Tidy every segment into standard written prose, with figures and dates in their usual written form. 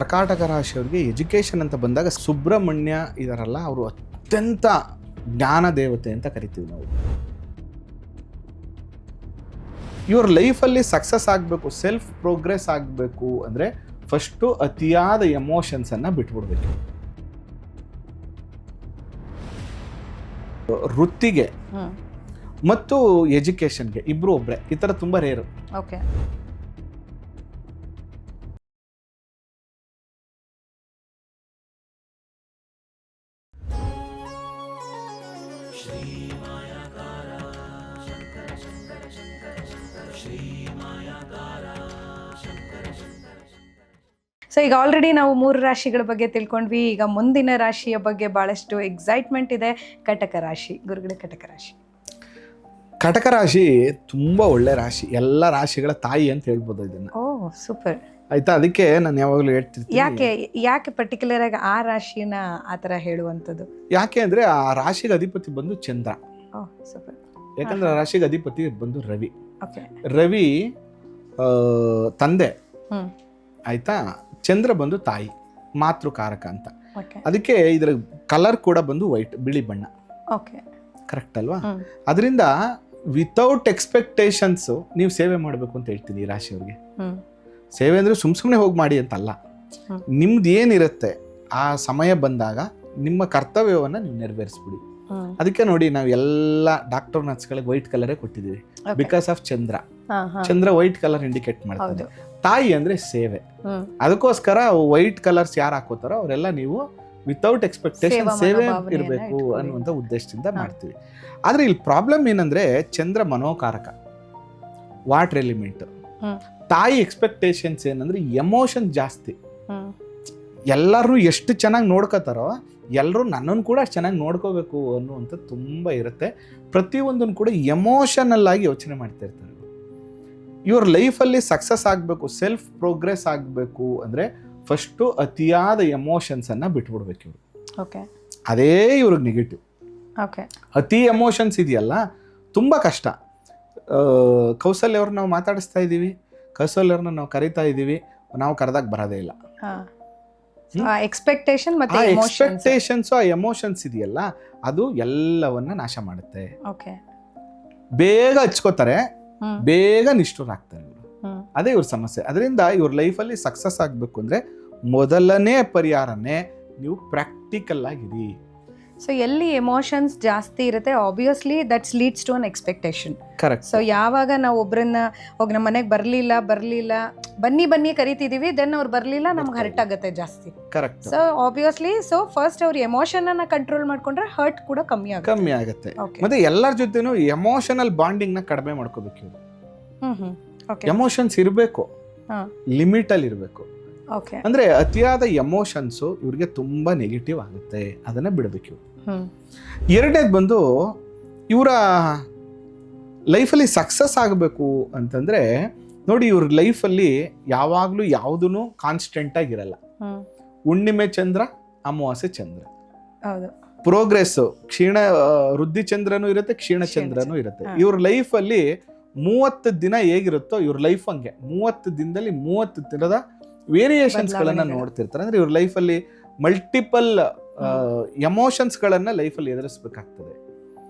ಕರ್ಕಾಟಕ ರಾಶಿಯವರಿಗೆ ಎಜುಕೇಷನ್ ಅಂತ ಬಂದಾಗ ಸುಬ್ರಹ್ಮಣ್ಯ ಇದಾರಲ್ಲ, ಅವರು ಅತ್ಯಂತ ಜ್ಞಾನ ದೇವತೆ ಅಂತ ಕರಿತೀವಿ ನಾವು. ಇವ್ರ ಲೈಫಲ್ಲಿ ಸಕ್ಸಸ್ ಆಗಬೇಕು, ಸೆಲ್ಫ್ ಪ್ರೋಗ್ರೆಸ್ ಆಗಬೇಕು ಅಂದರೆ ಫಸ್ಟು ಅತಿಯಾದ ಎಮೋಷನ್ಸನ್ನು ಬಿಟ್ಬಿಡ್ಬೇಕು. ವೃತ್ತಿಗೆ ಮತ್ತು ಎಜುಕೇಷನ್ಗೆ ಇಬ್ಬರು ಒಬ್ಬರೇ, ಈ ಥರ ತುಂಬ ರೇರು. ಓಕೆ. ಸೊ ಈಗ ಆಲ್ರೆಡಿ ನಾವು 3 ರಾಶಿಗಳ ಬಗ್ಗೆ ತಿಳ್ಕೊಂಡ್ವಿ. ಈಗ ಮುಂದಿನ ರಾಶಿಯ ಬಗ್ಗೆ ಬಹಳಷ್ಟು ಎಕ್ಸೈಟ್ಮೆಂಟ್ ಇದೆ. ಕಟಕ ರಾಶಿ ಗುರುಗಳೇ, ಕಟಕ ರಾಶಿ. ಕಟಕ ರಾಶಿ ತುಂಬ ಒಳ್ಳೆ ರಾಶಿ, ಎಲ್ಲ ರಾಶಿಗಳ ತಾಯಿ ಅಂತ ಹೇಳ್ಬೋದು ಇದನ್ನು. ಓ ಸೂಪರ್. ಆಯ್ತಾ, ಅದಕ್ಕೆ ನಾನು ಯಾವಾಗಲೂ ಹೇಳ್ತಿರ್ತೀನಿ. ಯಾಕೆ ಪರ್ಟಿಕ್ಯುಲರ್ ಆಗಿ ಆ ರಾಶಿನ ಆ ಥರ ಹೇಳುವಂಥದ್ದು? ಯಾಕೆ ಅಂದರೆ ಆ ರಾಶಿಗೆ ಅಧಿಪತಿ ಬಂದು ಚಂದ್ರ. ಓ ಸೂಪರ್. ಯಾಕಂದ್ರೆ ಆ ರಾಶಿಗೆ ಅಧಿಪತಿ ಬಂದು ರವಿ. ಓಕೆ. ರವಿ ತಂದೆ, ಆಯ್ತಾ, ಚಂದ್ರ ಬಂದು ತಾಯಿ, ಮಾತೃಕಾರಕ ಅಂತ. ಅದಕ್ಕೆ ಇದರ ಕಲರ್ ಕೂಡ ಬಂದು ವೈಟ್, ಬಿಳಿ ಬಣ್ಣ. ಓಕೆ, ಕರೆಕ್ಟ್ ಅಲ್ವಾ? ಅದರಿಂದ ವಿತೌಟ್ ಎಕ್ಸ್ಪೆಕ್ಟೇಷನ್ಸ್ ನೀವು ಸೇವೆ ಮಾಡಬೇಕು ಅಂತ ಹೇಳ್ತೀನಿ ಈ ರಾಶಿಯವ್ರಿಗೆ. ಸೇವೆ ಅಂದರೆ ಸುಮ್ಮನೆ ಹೋಗಿ ಮಾಡಿ ಅಂತಲ್ಲ, ನಿಮ್ದು ಏನಿರುತ್ತೆ ಆ ಸಮಯ ಬಂದಾಗ ನಿಮ್ಮ ಕರ್ತವ್ಯವನ್ನು ನೀವು ನೆರವೇರಿಸ್ಬಿಡಿ. ಅದಕ್ಕೆ ನೋಡಿ, ನಾವು ಎಲ್ಲ ಡಾಕ್ಟರ್ ನರ್ಸ್ಗಳಿಗೆ ವೈಟ್ ಕಲರೇ ಕೊಟ್ಟಿದ್ದೀವಿ, because of Chandra. Chandra white colour indicate ಮಾಡ್ತಾರೆ. ತಾಯಿ ಅಂದ್ರೆ ಸೇವೆ, ಅದಕ್ಕೋಸ್ಕರ ವೈಟ್ ಕಲರ್ಸ್ ಯಾರು ಹಾಕೋತಾರೋ ಅವರೆಲ್ಲ ನೀವು ವಿತೌಟ್ ಎಕ್ಸ್ಪೆಕ್ಟೇಷನ್ ಸೇವೆ ಇರಬೇಕು ಅನ್ನುವಂಥ ಉದ್ದೇಶದಿಂದ ಮಾಡ್ತೀವಿ. ಆದ್ರೆ ಇಲ್ಲಿ ಪ್ರಾಬ್ಲಮ್ ಏನಂದ್ರೆ, ಚಂದ್ರ ಮನೋಕಾರಕ, ವಾಟರ್ ಎಲಿಮೆಂಟ್. ತಾಯಿ ಎಕ್ಸ್ಪೆಕ್ಟೇಷನ್ಸ್ ಏನಂದ್ರೆ ಎಮೋಷನ್ ಜಾಸ್ತಿ. ಎಲ್ಲರೂ ಎಷ್ಟು ಚೆನ್ನಾಗಿ ನೋಡ್ಕೋತಾರೋ ಎಲ್ಲರೂ ನನ್ನನ್ನು ಕೂಡ ಚೆನ್ನಾಗಿ ನೋಡ್ಕೋಬೇಕು ಅನ್ನುವಂಥದ್ದು ತುಂಬ ಇರುತ್ತೆ. ಪ್ರತಿಯೊಂದನ್ನು ಕೂಡ ಎಮೋಷನಲ್ ಆಗಿ ಯೋಚನೆ ಮಾಡ್ತಾ ಇರ್ತಾರೆ. ಇವ್ರ ಲೈಫಲ್ಲಿ ಸಕ್ಸಸ್ ಆಗಬೇಕು, ಸೆಲ್ಫ್ ಪ್ರೋಗ್ರೆಸ್ ಆಗಬೇಕು ಅಂದರೆ ಫಸ್ಟು ಅತಿಯಾದ ಎಮೋಷನ್ಸನ್ನು ಬಿಟ್ಬಿಡ್ಬೇಕು ಇವರು. ಓಕೆ. ಅದೇ ಇವ್ರಿಗೆ ನೆಗೆಟಿವ್. ಓಕೆ. ಅತಿ ಎಮೋಷನ್ಸ್ ಇದೆಯಲ್ಲ ತುಂಬ ಕಷ್ಟ. ಕೌಸಲ್ಯವ್ರನ್ನ ನಾವು ಮಾತಾಡಿಸ್ತಾ ಇದ್ದೀವಿ, ಕೌಸಲ್ಯವ್ರನ್ನ ನಾವು ಕರಿತಾ ಇದ್ದೀವಿ, ನಾವು ಕರೆದಾಗ ಬರೋದೇ ಇಲ್ಲ. ಎಕ್ಸ್ಪೆಕ್ಟೇಷನ್ ಮತ್ತೆ ಎಕ್ಸ್ಪೆಕ್ಟೇಷನ್ಸ್, ಆ ಎಮೋಷನ್ಸ್ ಇದೆಯಲ್ಲ ಅದು ಎಲ್ಲವನ್ನ ನಾಶ ಮಾಡುತ್ತೆ. ಓಕೆ. ಬೇಗ ಹಚ್ಕೋತಾರೆ, ಬೇಗ ನಿಷ್ಠುರಾಗ್ತಾರೆ ಇವರು. ಅದೇ ಇವ್ರ ಸಮಸ್ಯೆ. ಅದರಿಂದ ಇವ್ರ ಲೈಫಲ್ಲಿ ಸಕ್ಸಸ್ ಆಗಬೇಕು ಅಂದರೆ ಮೊದಲನೇ ಪರಿಹಾರನೇ ನೀವು ಪ್ರಾಕ್ಟಿಕಲ್ ಆಗಿರಿ. ಸೊ ಎಲ್ಲಿ ಎಮೋಷನ್ಸ್ ಜಾಸ್ತಿ ಇರುತ್ತೆ, obviously that's leads to an expectation. Correct. So ಯಾವಾಗ ನಾವು ಒಬ್ಬರನ್ನ ಹೋಗಿ ನಮ್ಮ ಮನೆಗೆ ಬರಲಿಲ್ಲ ಬನ್ನಿ ಕರಿತಿದೀವಿ, ದೆನ್ ಅವ್ರು ಬರಲಿಲ್ಲ, ನಮ್ಗೆ ಹರ್ಟ್ ಆಗುತ್ತೆ ಜಾಸ್ತಿ. ಕರೆಕ್ಟ್. ಸೊ ಆಬ್ವಿಯಸ್ಲಿ ಫಸ್ಟ್ ಅವ್ರ ಎಮೋಷನ್ ಅನ್ನ ಕಂಟ್ರೋಲ್ ಮಾಡ್ಕೊಂಡ್ರೆ ಹರ್ಟ್ ಕೂಡ ಕಮ್ಮಿ ಆಗುತ್ತೆ. ಮತ್ತೆ ಎಲ್ಲರ ಜೊತೆನೂ ಎಮೋಷನಲ್ ಬಾಂಡಿಂಗ್ ನ ಕಡಿಮೆ ಮಾಡ್ಕೋಬೇಕು ಇವರು. ಎಮೋಷನ್ಸ್ ಇರಬೇಕು, ಲಿಮಿಟ್ ಅಲ್ಲಿ ಇರಬೇಕು. ಅಂದ್ರೆ ಅತಿಯಾದ ಎಮೋಷನ್ಸ್ ಇವ್ರಿಗೆ ತುಂಬಾ ನೆಗೆಟಿವ್ ಆಗುತ್ತೆ, ಅದನ್ನ ಬಿಡಬೇಕು ಇವ್ರು. ಎರಡನೇದು ಬಂದು ಇವರ ಲೈಫಲ್ಲಿ ಸಕ್ಸಸ್ ಆಗಬೇಕು ಅಂತಂದ್ರೆ ನೋಡಿ, ಇವ್ರ ಲೈಫಲ್ಲಿ ಯಾವಾಗ್ಲೂ ಯಾವುದೂ ಕಾನ್ಸ್ಟೆಂಟ್ ಆಗಿರಲ್ಲ. ಹುಣ್ಣಿಮೆ ಚಂದ್ರ, ಅಮಾವಾಸ್ಯೆ ಚಂದ್ರ, ಪ್ರೋಗ್ರೆಸ್, ವೃದ್ಧಿ ಚಂದ್ರನೂ ಇರುತ್ತೆ, ಕ್ಷೀಣ ಚಂದ್ರನೂ ಇರುತ್ತೆ. ಇವ್ರ ಲೈಫಲ್ಲಿ 30 ದಿನ ಹೇಗಿರುತ್ತೋ ಇವ್ರ ಲೈಫ್ ಹಂಗೆ 30 ದಿನದಲ್ಲಿ 30 ದಿನದ ವೇರಿಯೇಷನ್ಸ್ ಗಳನ್ನ ನೋಡ್ತಿರ್ತಾರೆ. ಅಂದ್ರೆ ಇವ್ರ ಲೈಫಲ್ಲಿ ಮಲ್ಟಿಪಲ್ ಎಮೋಷನ್ಸ್ ಗಳನ್ನ ಲೈಫಲ್ಲಿ ಎದುರಿಸ್ಬೇಕಾಗ್ತದೆ.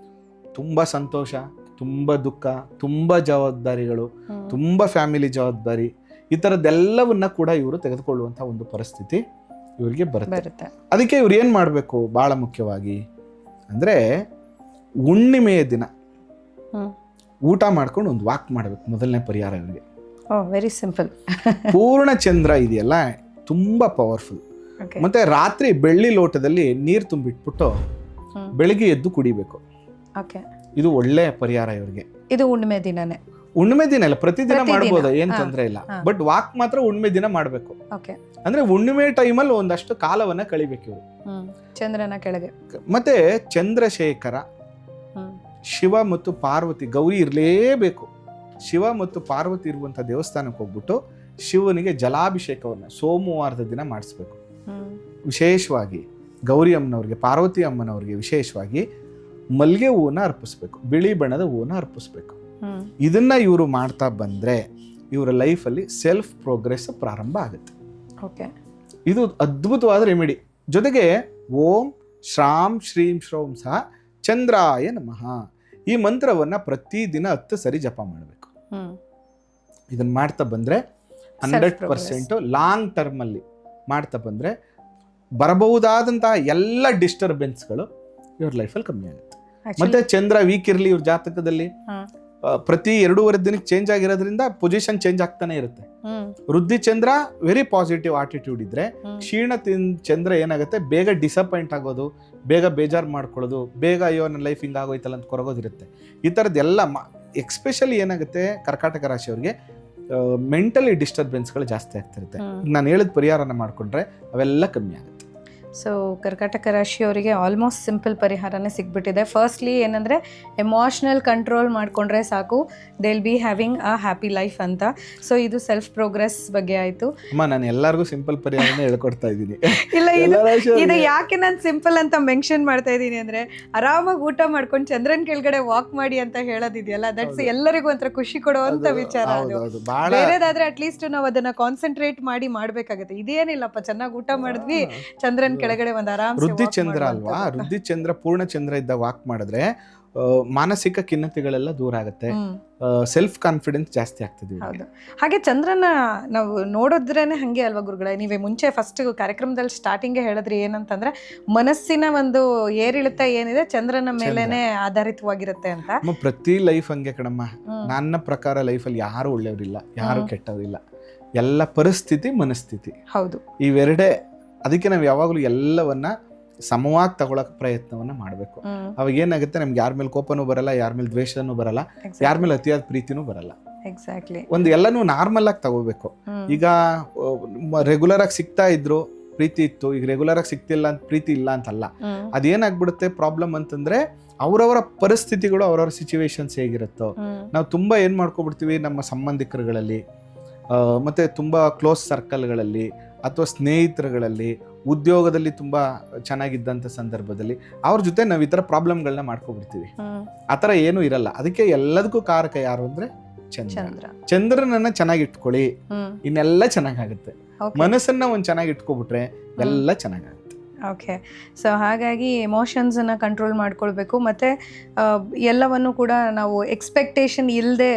ತುಂಬಾ ಸಂತೋಷ, ತುಂಬಾ ದುಃಖ, ತುಂಬಾ ಜವಾಬ್ದಾರಿಗಳು, ತುಂಬಾ ಫ್ಯಾಮಿಲಿ ಜವಾಬ್ದಾರಿ, ಈ ಥರದ್ದೆಲ್ಲವನ್ನ ಕೂಡ ಇವರು ತೆಗೆದುಕೊಳ್ಳುವಂಥ ಒಂದು ಪರಿಸ್ಥಿತಿ ಇವರಿಗೆ ಬರುತ್ತೆ. ಅದಕ್ಕೆ ಇವ್ರು ಏನು ಮಾಡಬೇಕು ಬಹಳ ಮುಖ್ಯವಾಗಿ ಅಂದರೆ, ಹುಣ್ಣಿಮೆಯ ದಿನ ಊಟ ಮಾಡ್ಕೊಂಡು ಒಂದು ವಾಕ್ ಮಾಡಬೇಕು, ಮೊದಲನೇ ಪರಿಹಾರ ಇವರಿಗೆ. Very simple. ಪೂರ್ಣ ಚಂದ್ರ ಇದೆಯಲ್ಲ ತುಂಬಾ ಪವರ್ಫುಲ್. ಮತ್ತೆ ರಾತ್ರಿ ಬೆಳ್ಳಿ ಲೋಟದಲ್ಲಿ ನೀರು ತುಂಬಿಟ್ಬಿಟ್ಟು ಬೆಳಿಗ್ಗೆ ಎದ್ದು ಕುಡಿಬೇಕು. ಇದು ಒಳ್ಳೆ ಪರಿಹಾರ ಇವರಿಗೆ. ಇದು ಹುಣ್ಣಿಮೆ ದಿನನೇ? ಹುಣ್ಣಿಮೆ ದಿನ ಇಲ್ಲ, ಪ್ರತಿದಿನ ಮಾಡ್ಬೋದು, ಏನ್ ತೊಂದರೆ ಇಲ್ಲ. ಬಟ್ ವಾಕ್ ಮಾತ್ರ ಹುಣ್ಣಿಮೆ ದಿನ ಮಾಡ್ಬೇಕು. ಅಂದ್ರೆ ಹುಣ್ಣಿಮೆ ಟೈಮಲ್ಲಿ ಒಂದಷ್ಟು ಕಾಲವನ್ನ ಕಳಿಬೇಕು ಇವರು ಚಂದ್ರನ ಕೆಳಗೆ. ಮತ್ತೆ ಚಂದ್ರಶೇಖರ, ಶಿವ ಮತ್ತು ಪಾರ್ವತಿ, ಗೌರಿ ಇರಲೇಬೇಕು. ಶಿವ ಮತ್ತು ಪಾರ್ವತಿ ಇರುವಂಥ ದೇವಸ್ಥಾನಕ್ಕೆ ಹೋಗ್ಬಿಟ್ಟು ಶಿವನಿಗೆ ಜಲಾಭಿಷೇಕವನ್ನು ಸೋಮವಾರದ ದಿನ ಮಾಡಿಸ್ಬೇಕು. ವಿಶೇಷವಾಗಿ ಗೌರಿ ಅಮ್ಮನವ್ರಿಗೆ, ಪಾರ್ವತಿ ಅಮ್ಮನವ್ರಿಗೆ ವಿಶೇಷವಾಗಿ ಮಲ್ಲಿಗೆ ಹೂವನ್ನ ಅರ್ಪಿಸ್ಬೇಕು, ಬಿಳಿ ಬಣ್ಣದ ಹೂವನ್ನ ಅರ್ಪಿಸ್ಬೇಕು. ಇದನ್ನ ಇವರು ಮಾಡ್ತಾ ಬಂದ್ರೆ ಇವರ ಲೈಫಲ್ಲಿ ಸೆಲ್ಫ್ ಪ್ರೋಗ್ರೆಸ್ ಪ್ರಾರಂಭ ಆಗುತ್ತೆ. ಓಕೆ. ಇದು ಅದ್ಭುತವಾದ ರೆಮಿಡಿ. ಜೊತೆಗೆ ಓಂ ಶ್ರಾಂ ಶ್ರೀಂ ಶ್ರೌಂ ಸಹ ಚಂದ್ರಾಯ ನಮಃ ಈ ಮಂತ್ರವನ್ನ ಪ್ರತಿದಿನ 10 ಸರಿ ಜಪ ಮಾಡಬೇಕು. ಇದನ್ನ ಮಾಡ್ತಾ ಬಂದ್ರೆ 100% ಲಾಂಗ್ ಟರ್ಮ್ ಅಲ್ಲಿ ಮಾಡ್ತಾ ಬಂದ್ರೆ ಬರಬಹುದಾದಂತಹ ಎಲ್ಲ ಡಿಸ್ಟರ್ಬೆನ್ಸ್ಗಳು ಇವ್ರ ಲೈಫಲ್ಲಿ ಕಮ್ಮಿ ಆಗುತ್ತೆ. ಮತ್ತೆ ಚಂದ್ರ ವೀಕ್ ಇರ್ಲಿ ಇವ್ರ ಜಾತಕದಲ್ಲಿ ಪ್ರತಿ 2.5 ದಿನಕ್ಕೆ ಚೇಂಜ್ ಆಗಿರೋದ್ರಿಂದ ಪೊಸಿಷನ್ ಚೇಂಜ್ ಆಗ್ತಾನೆ ಇರುತ್ತೆ. ವೃದ್ಧಿ ಚಂದ್ರ ವೆರಿ ಪಾಸಿಟಿವ್ ಆಟಿಟ್ಯೂಡ್ ಇದ್ರೆ, ಕ್ಷೀಣ ಚಂದ್ರ ಏನಾಗುತ್ತೆ ಬೇಗ ಡಿಸಪಾಯಿಂಟ್ ಆಗೋದು, ಬೇಗ ಬೇಜಾರು ಮಾಡ್ಕೊಳ್ಳೋದು, ಬೇಗ ಅಯ್ಯೋ ನನ್ನ ಲೈಫ್ ಹಿಂಗೆ ಆಗೋಯ್ತಲ್ಲ ಅಂತ ಕೊರಗೋದಿರುತ್ತೆ. ಈ ಥರದ್ದೆಲ್ಲ ಎಕ್ಸ್ಪೆಷಲಿ ಏನಾಗುತ್ತೆ ಕರ್ಕಾಟಕ ರಾಶಿಯವ್ರಿಗೆ ಮೆಂಟಲಿ ಡಿಸ್ಟರ್ಬೆನ್ಸ್ಗಳು ಜಾಸ್ತಿ ಆಗ್ತಿರುತ್ತೆ. ನಾನು ಹೇಳಿದ ಪರಿಹಾರನ ಮಾಡ್ಕೊಂಡ್ರೆ ಅವೆಲ್ಲ ಕಮ್ಮಿ ಆಗುತ್ತೆ. ಸೊ ಕರ್ಕಾಟಕ ರಾಶಿಯವರಿಗೆ ಆಲ್ಮೋಸ್ಟ್ ಸಿಂಪಲ್ ಪರಿಹಾರನೇ ಸಿಗ್ಬಿಟ್ಟಿದೆ. ಫಸ್ಟ್ಲಿ ಏನಂದರೆ ಎಮೋಷ್ನಲ್ ಕಂಟ್ರೋಲ್ ಮಾಡಿಕೊಂಡ್ರೆ ಸಾಕು, they will be having a happy life ಅಂತ. ಸೊ ಇದು ಸೆಲ್ಫ್ ಪ್ರೋಗ್ರೆಸ್ ಬಗ್ಗೆ ಆಯಿತು. ಅಮ್ಮ ನಾನು ಎಲ್ಲರಿಗೂ ಸಿಂಪಲ್ ಪರಿಹಾರನೇ ಹೇಳ್ಕೊಡ್ತಾ ಇದ್ದೀನಿ. ಇಲ್ಲ ಇದು ಯಾಕೆ ನಾನು ಸಿಂಪಲ್ ಅಂತ ಮೆನ್ಷನ್ ಮಾಡ್ತಾ ಇದ್ದೀನಿ ಅಂದರೆ, ಆರಾಮಾಗಿ ಊಟ ಮಾಡ್ಕೊಂಡು ಚಂದ್ರನ್ ಕೆಳಗಡೆ ವಾಕ್ ಮಾಡಿ ಅಂತ ಹೇಳೋದಿದೆಯಲ್ಲ, ದಟ್ಸ್ ಎಲ್ಲರಿಗೂ ಒಂಥರ ಖುಷಿ ಕೊಡುವಂಥ ವಿಚಾರ. ಅದು ಬೇರೆದಾದ್ರೆ ಅಟ್ಲೀಸ್ಟ್ ನಾವು ಅದನ್ನ ಕಾನ್ಸಂಟ್ರೇಟ್ ಮಾಡಿ ಮಾಡಬೇಕಾಗುತ್ತೆ. ಇದೇನಿಲ್ಲಪ್ಪ, ಚೆನ್ನಾಗಿ ಊಟ ಮಾಡಿದ್ವಿ, ಚಂದ್ರನ್ ಕೆಳಗಡೆ ಒಂದು ಆರಾಮ. ವೃದ್ಧಿ ಚಂದ್ರ ಅಲ್ವಾ, ವೃದ್ಧಿ ಚಂದ್ರ ಪೂರ್ಣ ಚಂದ್ರ ಇದ್ದ ವಾಕ್ ಮಾಡಿದ್ರೆ ಮಾನಸಿಕ ಖಿನ್ನತೆಗಳೆಲ್ಲ ದೂರ ಆಗುತ್ತೆ, ಸೆಲ್ಫ್ ಕಾನ್ಫಿಡೆನ್ಸ್ ಜಾಸ್ತಿ ಆಗ್ತದೆ. ಹೌದು. ಹಾಗೆ ಚಂದ್ರನ ನಾವು ನೋಡೋದ್ರೇನೆ ಹಂಗೆ ಅಲ್ವಾ ಗುರುಗಳೇ, ನೀವೇ ಮುಂಚೆ ಫಸ್ಟ್ ಕಾರ್ಯಕ್ರಮದಲ್ಲಿ ಸ್ಟಾರ್ಟಿಂಗ್ ಹೇಳಿದ್ರಿ ಏನಂತಂದ್ರೆ ಮನಸ್ಸಿನ ಒಂದು ಏರಿಳಿತ ಏನಿದೆ ಚಂದ್ರನ ಮೇಲೇನೆ ಆಧಾರಿತವಾಗಿರುತ್ತೆ ಅಂತ. ಪ್ರತಿ ಲೈಫ್ ಹಂಗೆ ಕಣಮ್ಮ. ನನ್ನ ಪ್ರಕಾರ ಲೈಫಲ್ಲಿ ಯಾರು ಒಳ್ಳೆಯವರಿಲ್ಲ, ಯಾರು ಕೆಟ್ಟವರಿಲ್ಲ, ಎಲ್ಲ ಪರಿಸ್ಥಿತಿ ಮನಸ್ಥಿತಿ. ಹೌದು, ಇವೆರಡೇ. ಅದಕ್ಕೆ ನಾವು ಯಾವಾಗಲೂ ಎಲ್ಲವನ್ನ ಸಮವಾಗಿ ತಗೊಳಕ್ ಪ್ರಯತ್ನವನ್ನ ಮಾಡಬೇಕು. ಅವಾಗ ಏನಾಗುತ್ತೆ, ನಮ್ಗೆ ಯಾರ ಮೇಲೆ ಕೋಪನೂ ಬರಲ್ಲ, ಯಾರ ಮೇಲೆ ದ್ವೇಷನೂ ಬರಲ್ಲ, ಯಾರ ಮೇಲೆ ಅತಿಯಾದ ಪ್ರೀತಿನೂ ಬರಲ್ಲ. ಎಕ್ಸಾಕ್ಟ್ಲಿ. ಒಂದು ಎಲ್ಲನೂ ನಾರ್ಮಲ್ ಆಗಿ ತಗೋಬೇಕು. ಈಗ ರೆಗ್ಯುಲರ್ ಆಗಿ ಸಿಗ್ತಾ ಇದ್ರು ಪ್ರೀತಿ ಇತ್ತು, ಈಗ ರೆಗ್ಯುಲರ್ ಆಗಿ ಸಿಗ್ತಿಲ್ಲ ಅಂತ ಪ್ರೀತಿ ಇಲ್ಲ ಅಂತಲ್ಲ. ಅದೇನಾಗ್ಬಿಡುತ್ತೆ ಪ್ರಾಬ್ಲಮ್ ಅಂತಂದ್ರೆ ಅವರವರ ಪರಿಸ್ಥಿತಿಗಳು, ಅವರವರ ಸಿಚುವೇಶನ್ಸ್ ಹೇಗಿರುತ್ತೋ, ನಾವು ತುಂಬಾ ಏನ್ ಮಾಡ್ಕೊಬಿಡ್ತೀವಿ ನಮ್ಮ ಸಂಬಂಧಿಕರುಗಳಲ್ಲಿ, ಮತ್ತೆ ತುಂಬಾ ಕ್ಲೋಸ್ ಸರ್ಕಲ್ಗಳಲ್ಲಿ ಅಥವಾ ಸ್ನೇಹಿತರುಗಳಲ್ಲಿ, ಉದ್ಯೋಗದಲ್ಲಿ ತುಂಬಾ ಚೆನ್ನಾಗಿದ್ದಂಥ ಸಂದರ್ಭದಲ್ಲಿ ಅವ್ರ ಜೊತೆ ನಾವು ಈ ಥರ ಪ್ರಾಬ್ಲಮ್ಗಳನ್ನ ಮಾಡ್ಕೊಬಿಡ್ತೀವಿ. ಆ ಥರ ಏನೂ ಇರಲ್ಲ. ಅದಕ್ಕೆ ಎಲ್ಲದಕ್ಕೂ ಕಾರಕ ಯಾರು ಅಂದ್ರೆ ಚಂದ್ರ. ಚಂದ್ರನನ್ನ ಚೆನ್ನಾಗಿ ಇಟ್ಕೊಳ್ಳಿ, ಇನ್ನೆಲ್ಲ ಚೆನ್ನಾಗಾಗುತ್ತೆ. ಮನಸ್ಸನ್ನ ಒಂದು ಚೆನ್ನಾಗಿ ಇಟ್ಕೊಬಿಟ್ರೆ ಎಲ್ಲ ಚೆನ್ನಾಗಾಗುತ್ತೆ. ಓಕೆ. ಸೊ ಹಾಗಾಗಿ ಎಮೋಷನ್ಸನ್ನು ಕಂಟ್ರೋಲ್ ಮಾಡ್ಕೊಳ್ಬೇಕು, ಮತ್ತು ಎಲ್ಲವನ್ನು ಕೂಡ ನಾವು ಎಕ್ಸ್ಪೆಕ್ಟೇಷನ್ ಇಲ್ಲದೆ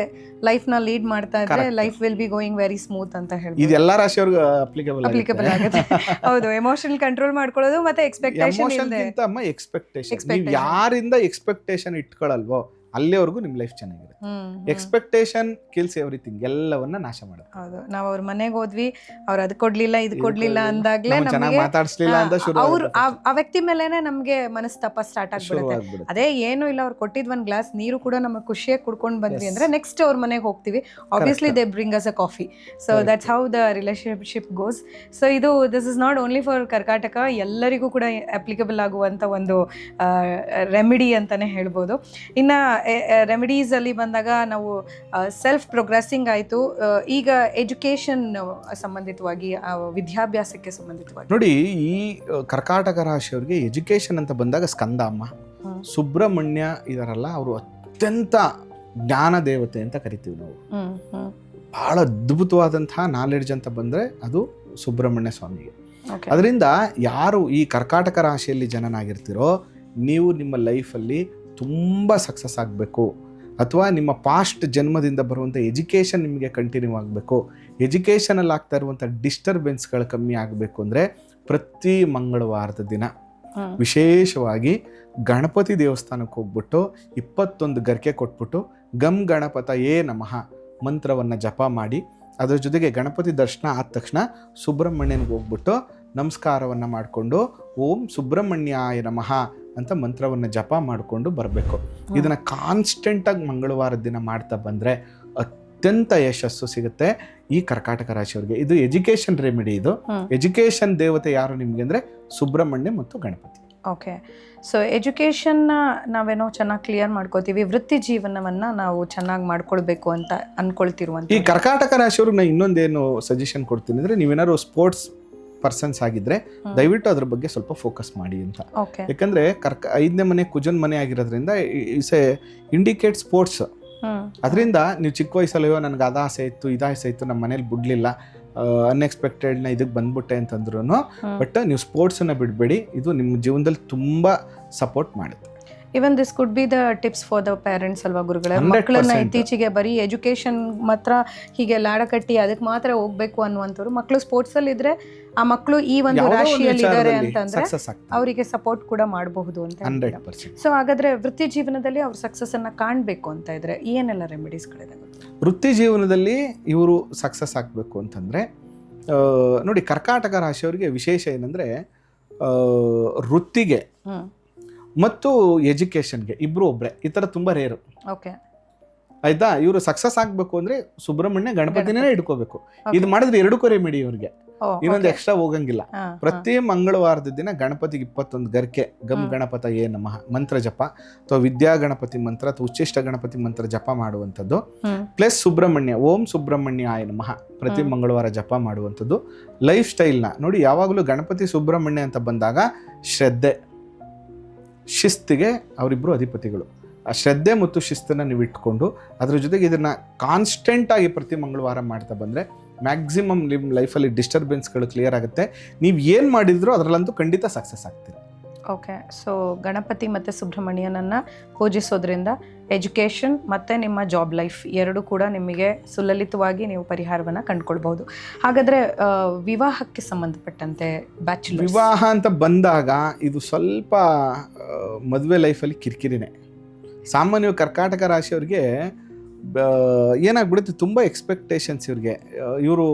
ಲೈಫ್ನ ಲೀಡ್ ಮಾಡ್ತಾ ಇದ್ರೆ life will be going very smooth ಅಂತ ಹೇಳಿ ಇದು ಎಲ್ಲ ರಾಶಿಯವ್ರಿಗೆ ಅಪ್ಲಿಕೇಬಲ್ ಆಗುತ್ತೆ. ಹೌದು, ಎಮೋಷನ್ ಕಂಟ್ರೋಲ್ ಮಾಡ್ಕೊಳ್ಳೋದು ಮತ್ತೆ ಎಕ್ಸ್ಪೆಕ್ಟೇಷನ್ ಯಾರಿಂದ ಎಕ್ಸ್ಪೆಕ್ಟೇಷನ್ ಇಟ್ಕೊಳ್ಳಲ್ವೋ ಅಲ್ಲಿವರೆಗೂ ನಿಮ್ ಲೈಫ್ ಚೆನ್ನಾಗಿದೆ. ಎಕ್ಸ್ಪೆಕ್ಟೇಷನ್ ಕಿಲ್ಸ್ ಎವ್ರಿಥಿಂಗ್, ಎಲ್ಲವನ್ನ ನಾಶ ಮಾಡುತ್ತೆ. ಹೌದು, ನಾವು ಅವ್ರ ಮನೆಗೆ ಹೋದ್ವಿ, ಅವ್ರು ಅದು ಕೊಡ್ಲಿಲ್ಲ ಇದು ಕೊಡ್ಲಿಲ್ಲ ಅಂದಾಗ್ಲೇ ಮಾತಾಡ್ಸ್ಲಿಲ್ಲ ಅಂತ ಅವ್ರು ಆ ವ್ಯಕ್ತಿ ಮೇಲೆನೆ ನಮ್ಗೆ ಮನಸ್ತಾಪ ಸ್ಟಾರ್ಟ್ ಆಗ್ಬಿಡುತ್ತೆ. ಅದೇ ಏನು ಇಲ್ಲ, ಅವ್ರು ಕೊಟ್ಟಿದ್ ಒಂದ್ ಗ್ಲಾಸ್ ನೀರು ಕೂಡ ನಮಗೆ ಖುಷಿಯಾಗಿ ಕುಡ್ಕೊಂಡು ಬಂದ್ವಿ ಅಂದ್ರೆ ನೆಕ್ಸ್ಟ್ ಅವ್ರ ಮನೆಗೆ ಹೋಗ್ತೀವಿ, obviously they bring us a coffee. So that's how the relationship goes. So ಇದು this is not only for ಕರ್ಕಾಟಕ, ಎಲ್ಲರಿಗೂ ಕೂಡ ಅಪ್ಲಿಕಬಲ್ ಆಗುವಂತ ಒಂದು ರೆಮಿಡಿ ಅಂತಾನೆ ಹೇಳ್ಬೋದು. ಇನ್ನ ರೆಮಿಡೀಸ್ ಅಲ್ಲಿ ಬಂದಾಗ ನಾವು ಸೆಲ್ಫ್ ಪ್ರೋಗ್ರೆಸಿಂಗ್ ಆಯಿತು. ಈಗ ಎಜುಕೇಶನ್ ಸಂಬಂಧಿತವಾಗಿ, ವಿದ್ಯಾಭ್ಯಾಸಕ್ಕೆ ಸಂಬಂಧಿತವಾಗಿ ನೋಡಿ, ಈ ಕರ್ಕಾಟಕ ರಾಶಿಯವರಿಗೆ ಎಜುಕೇಶನ್ ಅಂತ ಬಂದಾಗ ಸ್ಕಂದ ಅಮ್ಮ, ಸುಬ್ರಹ್ಮಣ್ಯ ಇದಾರಲ್ಲ, ಅವರು ಅತ್ಯಂತ ಜ್ಞಾನ ದೇವತೆ ಅಂತ ಕರಿತೀವಿ ನಾವು. ಬಹಳ ಅದ್ಭುತವಾದಂತಹ ನಾಲೆಡ್ಜ್ ಅಂತ ಬಂದ್ರೆ ಅದು ಸುಬ್ರಹ್ಮಣ್ಯ ಸ್ವಾಮಿಗೆ. ಅದರಿಂದ ಯಾರು ಈ ಕರ್ಕಾಟಕ ರಾಶಿಯಲ್ಲಿ ಜನನಾಗಿರ್ತೀರೋ, ನೀವು ನಿಮ್ಮ ಲೈಫಲ್ಲಿ ತುಂಬ ಸಕ್ಸಸ್ ಆಗಬೇಕು, ಅಥವಾ ನಿಮ್ಮ ಪಾಸ್ಟ್ ಜನ್ಮದಿಂದ ಬರುವಂಥ ಎಜುಕೇಷನ್ ನಿಮಗೆ ಕಂಟಿನ್ಯೂ ಆಗಬೇಕು, ಎಜುಕೇಷನಲ್ಲಿ ಆಗ್ತಾ ಇರುವಂಥ ಡಿಸ್ಟರ್ಬೆನ್ಸ್ಗಳು ಕಮ್ಮಿ ಆಗಬೇಕು ಅಂದರೆ ಪ್ರತಿ ಮಂಗಳವಾರದ ದಿನ ವಿಶೇಷವಾಗಿ ಗಣಪತಿ ದೇವಸ್ಥಾನಕ್ಕೆ ಹೋಗ್ಬಿಟ್ಟು 21 ಗರಿಕೆ ಕೊಟ್ಬಿಟ್ಟು ಗಮ್ ಗಣಪತಯೇ ನಮಃ ಮಂತ್ರವನ್ನು ಜಪ ಮಾಡಿ, ಅದರ ಜೊತೆಗೆ ಗಣಪತಿ ದರ್ಶನ ಆದ ತಕ್ಷಣ ಸುಬ್ರಹ್ಮಣ್ಯನಿಗೆ ಹೋಗ್ಬಿಟ್ಟು ನಮಸ್ಕಾರವನ್ನು ಮಾಡಿಕೊಂಡು ಓಂ ಸುಬ್ರಹ್ಮಣ್ಯಾಯ ನಮಃ ಅಂತ ಮಂತ್ರವನ್ನು ಜಪ ಮಾಡಿಕೊಂಡು ಬರಬೇಕು. ಇದನ್ನು ಕಾನ್ಸ್ಟೆಂಟಾಗಿ ಮಂಗಳವಾರದ ದಿನ ಮಾಡ್ತಾ ಬಂದರೆ ಅತ್ಯಂತ ಯಶಸ್ಸು ಸಿಗುತ್ತೆ ಈ ಕರ್ಕಾಟಕ ರಾಶಿಯವರಿಗೆ. ಇದು ಎಜುಕೇಷನ್ ರೆಮಿಡಿ. ಇದು ಎಜುಕೇಷನ್ ದೇವತೆ ಯಾರು ನಿಮಗೆ ಅಂದರೆ ಸುಬ್ರಹ್ಮಣ್ಯ ಮತ್ತು ಗಣಪತಿ. ಓಕೆ. ಸೊ ಎಜುಕೇಷನ್ನ ನಾವೇನೋ ಚೆನ್ನಾಗಿ ಕ್ಲಿಯರ್ ಮಾಡ್ಕೋತೀವಿ, ವೃತ್ತಿ ಜೀವನವನ್ನು ನಾವು ಚೆನ್ನಾಗಿ ಮಾಡ್ಕೊಳ್ಬೇಕು ಅಂತ ಅನ್ಕೊಳ್ತಿರುವಂಥ ಈ ಕರ್ಕಾಟಕ ರಾಶಿಯವ್ರಿಗೆ ನಾನು ಇನ್ನೊಂದೇನು ಸಜೆಷನ್ ಕೊಡ್ತೀನಿ ಅಂದರೆ, ನೀವೇನಾದ್ರು ಸ್ಪೋರ್ಟ್ಸ್ ಪರ್ಸನ್ಸ್ ಆಗಿದ್ರೆ ದಯವಿಟ್ಟು ಅದ್ರ ಬಗ್ಗೆ ಸ್ವಲ್ಪ ಫೋಕಸ್ ಮಾಡಿ ಅಂತ. ಯಾಕಂದ್ರೆ 5ನೇ ಮನೆ ಕುಜನ್ ಮನೆ ಆಗಿರೋದ್ರಿಂದ ಇಟ್ಸ್ ಎ ಇಂಡಿಕೇಟ್ ಸ್ಪೋರ್ಟ್ಸ್. ಅದರಿಂದ ನೀವು ಚಿಕ್ಕ ವಯಸ್ಸಲ್ಲೋ ನನಗೆ ಅದಾಸೆ ಇತ್ತು ಇದಾಸೆ ಇತ್ತು ನಮ್ಮ ಮನೇಲಿ ಬಿಡ್ಲಿಲ್ಲ ಅನ್ಎಕ್ಸ್ಪೆಕ್ಟೆಡ್ನ ಇದಕ್ಕೆ ಬಂದ್ಬಿಟ್ಟೆ ಅಂತಂದ್ರೂ ಬಟ್ ನೀವು ಸ್ಪೋರ್ಟ್ಸನ್ನು ಬಿಡಬೇಡಿ, ಇದು ನಿಮ್ಮ ಜೀವನದಲ್ಲಿ ತುಂಬ ಸಪೋರ್ಟ್ ಮಾಡುತ್ತೆ. Even this could be the tips for the parents ಅಲ್ವಾ ಗುರುಗಳೇ? ಮಕ್ಕಳನ್ನ ಇತ್ತೀಚೆಗೆ ಬರೀ ಎಜುಕೇಶನ್ ಮಾತ್ರ ಹೀಗೆ ಲಾಡ ಕಟ್ಟಿ ಅದಕ್ಕೆ ಮಾತ್ರ ಹೋಗ್ಬೇಕು ಅನ್ನುವಂಥವ್ರು, ಮಕ್ಕಳು ಸ್ಪೋರ್ಟ್ಸ್ ಅಲ್ಲಿ ಇದ್ರೆ ಆ ಮಕ್ಕಳು ಈ ಒಂದು ರಾಶಿಯಲ್ಲಿ ಇದ್ದಾರೆ ಅಂತಂದ್ರೆ ಅವರಿಗೆ ಸಪೋರ್ಟ್ ಕೂಡ ಮಾಡಬಹುದು ಅಂತ. 100%. ಸೊ ಹಾಗಾದ್ರೆ ವೃತ್ತಿ ಜೀವನದಲ್ಲಿ ಅವ್ರ ಸಕ್ಸಸ್ ಅನ್ನ ಕಾಣಬೇಕು ಅಂತ ಇದ್ರೆ ಏನೆಲ್ಲ ರೆಮಿಡೀಸ್ಗಳಿದೆ? ವೃತ್ತಿ ಜೀವನದಲ್ಲಿ ಇವರು ಸಕ್ಸಸ್ ಆಗಬೇಕು ಅಂತಂದ್ರೆ ನೋಡಿ, ಕರ್ಕಾಟಕ ರಾಶಿಯವರಿಗೆ ವಿಶೇಷ ಏನಂದ್ರೆ ವೃತ್ತಿಗೆ ಮತ್ತು ಎಜುಕೇಷನ್ಗೆ ಇಬ್ರು ಒಬ್ರೆ, ಈ ಥರ ತುಂಬ ರೇರು. ಓಕೆ, ಆಯ್ತಾ? ಇವರು ಸಕ್ಸಸ್ ಆಗಬೇಕು ಅಂದ್ರೆ ಸುಬ್ರಹ್ಮಣ್ಯ ಗಣಪತಿನೇ ಇಟ್ಕೋಬೇಕು. ಇದು ಮಾಡಿದ್ರೆ 2 ರೆಮಿಡಿ ಇವ್ರಿಗೆ, ಇನ್ನೊಂದು ಎಕ್ಸ್ಟ್ರಾ ಹೋಗಂಗಿಲ್ಲ. ಪ್ರತಿ ಮಂಗಳವಾರದ ದಿನ ಗಣಪತಿಗೆ 21 ಗರ್ಕೆ ಗಮ್ ಗಣಪತ ಏ ನಮಃ ಮಂತ್ರ ಜಪ ಅಥವಾ ವಿದ್ಯಾ ಗಣಪತಿ ಮಂತ್ರ ಅಥವಾ ಉಚ್ಚಿಷ್ಟ ಗಣಪತಿ ಮಂತ್ರ ಜಪ ಮಾಡುವಂಥದ್ದು, ಪ್ಲಸ್ ಸುಬ್ರಹ್ಮಣ್ಯ ಓಂ ಸುಬ್ರಹ್ಮಣ್ಯಾಯ ನಮಃ ಪ್ರತಿ ಮಂಗಳವಾರ ಜಪ ಮಾಡುವಂಥದ್ದು. ಲೈಫ್ ಸ್ಟೈಲ್ನ ನೋಡಿ, ಯಾವಾಗಲೂ ಗಣಪತಿ ಸುಬ್ರಹ್ಮಣ್ಯ ಅಂತ ಬಂದಾಗ ಶ್ರದ್ಧೆ ಶಿಸ್ತಿಗೆ ಅವರಿಬ್ಬರು ಅಧಿಪತಿಗಳು. ಆ ಶ್ರದ್ಧೆ ಮತ್ತು ಶಿಸ್ತನ್ನು ನೀವು ಇಟ್ಕೊಂಡು ಅದ್ರ ಜೊತೆಗೆ ಇದನ್ನು ಕಾನ್ಸ್ಟೆಂಟಾಗಿ ಪ್ರತಿ ಮಂಗಳವಾರ ಮಾಡ್ತಾ ಬಂದರೆ ಮ್ಯಾಕ್ಸಿಮಮ್ ನಿಮ್ಮ ಲೈಫಲ್ಲಿ ಡಿಸ್ಟರ್ಬೆನ್ಸ್ಗಳು ಕ್ಲಿಯರ್ ಆಗುತ್ತೆ. ನೀವು ಏನು ಮಾಡಿದ್ರು ಅದರಲ್ಲಂತೂ ಖಂಡಿತ ಸಕ್ಸಸ್ ಆಗ್ತೀರಿ. ಓಕೆ, ಸೊ ಗಣಪತಿ ಮತ್ತು ಸುಬ್ರಹ್ಮಣ್ಯನನ್ನು ಪೂಜಿಸೋದ್ರಿಂದ ಎಜುಕೇಷನ್ ಮತ್ತು ನಿಮ್ಮ ಜಾಬ್ ಲೈಫ್ ಎರಡೂ ಕೂಡ ನಿಮಗೆ ಸುಲಲಿತವಾಗಿ ನೀವು ಪರಿಹಾರವನ್ನು ಕಂಡುಕೊಳ್ಬಹುದು. ಹಾಗಾದರೆ ವಿವಾಹಕ್ಕೆ ಸಂಬಂಧಪಟ್ಟಂತೆ ಬ್ಯಾಚುಲರ್ ವಿವಾಹ ಅಂತ ಬಂದಾಗ ಇದು ಸ್ವಲ್ಪ ಮದುವೆ ಲೈಫಲ್ಲಿ ಕಿರಿಕಿರಿನೇ. ಸಾಮಾನ್ಯವಾಗಿ ಕರ್ಕಾಟಕ ರಾಶಿಯವ್ರಿಗೆ ಏನಾಗ್ಬಿಡುತ್ತೆ, ತುಂಬ ಎಕ್ಸ್ಪೆಕ್ಟೇಷನ್ಸ್ ಇವ್ರಿಗೆ. ಇವರು